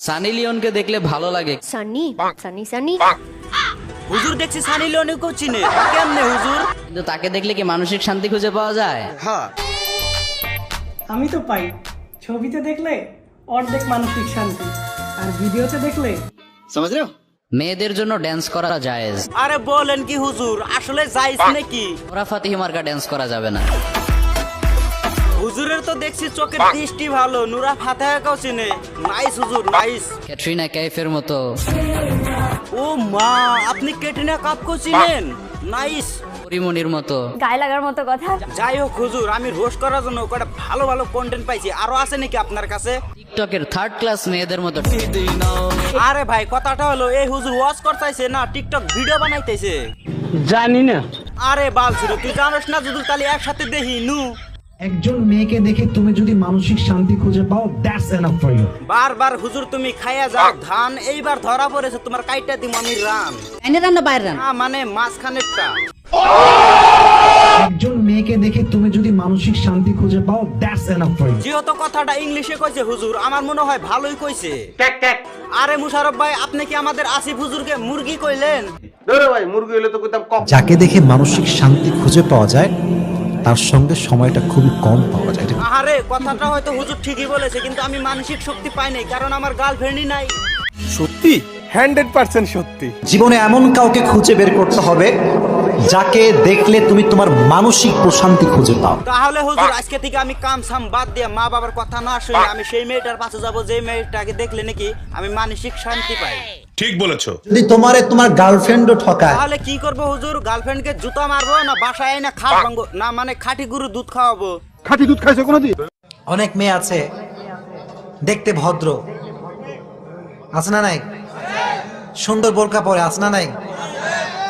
সানি লিওনকে দেখলে ভালো লাগে। সানি সানি সানি হুজুর দেখছি সানি লিওনকেও চিনে, কেমনে হুজুর? কিন্তু তাকে দেখলে কি মানসিক শান্তি খুঁজে পাওয়া যায়? হ্যাঁ, আমি তো পাই। ছবিতে দেখলে অর্ধেক মানসিক শান্তি, আর ভিডিওতে দেখলে समझ रहे हो? মেয়েদের জন্য ড্যান্স করা জায়েজ। আরে বলেন কি হুজুর, আসলে যাইস নাকি? ওরা ফাতিহি মার্কা ড্যান্স করা যাবে না। হুজুরের তো দেখছি চোখের দৃষ্টি ভালো, নুরা ফাতেহাকেও চিনে। নাইস হুজুর, নাইস। ক্যাটরিনা কাইফের মতো। ও মা, আপনি ক্যাটরিনা কাইফকেও চিনেন? নাইস। পরিমণির মতো। গায়ে লাগার মতো কথা। যাই হোক হুজুর, আমি রোস্ট করার জন্য কটা ভালো ভালো কন্টেন্ট পাইছি। আরো আছে নাকি আপনার কাছে? টিকটকের থার্ড ক্লাস মেয়েদের মতো। আরে ভাই, কথাটা হলো এই হুজুর ওয়াচ করতেছে না টিকটক ভিডিও বানাইতেছে? জানি না। আরে বালছুর, তুই জানোস না যদি তাহলে একসাথে দেখি নু। একজন মেয়েকে দেখে তুমি যদি মানসিক শান্তি খুঁজে পাও, দ্যাটস এনাফ ফর ইউ। বারবার হুজুর তুমি খাইয়া যাও ধান, এইবার ধরা পড়েছে তোমার কাইটা দিম আমি রান। এনে রান্না বাইরে রান। মানে মাঝখানেরটা। একজন মেয়েকে দেখে তুমি যদি মানসিক শান্তি খুঁজে পাও, দ্যাটস এনাফ ফর ইউ। যেহেতু কথাটা ইংলিশে কইছে হুজুর, আমার মনে হয় ভালোই কইছে। আরে মুশারফ ভাই, আপনি কি আমাদের আসিফ হুজুরকে মুরগি কইলেন? যাকে দেখে মানসিক শান্তি খুঁজে পাওয়া যায় তার সঙ্গে সময়টা খুবই কম পাওয়া যায়। আরে কথাটা হয়তো হুজুর ঠিকই বলেছে, কিন্তু আমি মানসিক শক্তি পাই নাই, কারণ আমার গার্লফ্রেন্ডই নাই। সত্যি 100% সত্যি। জীবনে এমন কাউকে খুঁজে বের করতে হবে যাকে দেখলে তুমি তোমার মানসিক প্রশান্তি খুঁজে পাও। তাহলে হুজুর আজকে থেকে আমি কাম সাম বাদ দিয়ে মা বাবার কথা না শুনে আমি সেই মেয়েটার পাশে যাব, যে মেয়েটাকে দেখলে নাকি আমি মানসিক শান্তি পাই। ঠিক বলেছো। যদি তোমার গার্লফ্রেন্ডও ঠকায়, তাহলে কি করবো হুজুর? গার্লফ্রেন্ডকে জুতা মারবো না বাসায় না খাট ভাঙবো? না মানে খাঁটি গরু দুধ খাওয়াবো? খাঁটি দুধ খাইছো কোনোদিন? অনেক মেয়ে আছে দেখতে ভদ্র, আছে না নাই? সুন্দর বোরকা পরে, আছে না নাই?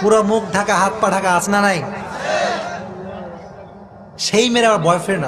পুরো মুখ ঢাকা হাত পা ঢাকা, আছে না নাই? সেই মেয়ের আবার বয়ফ্রেন্ড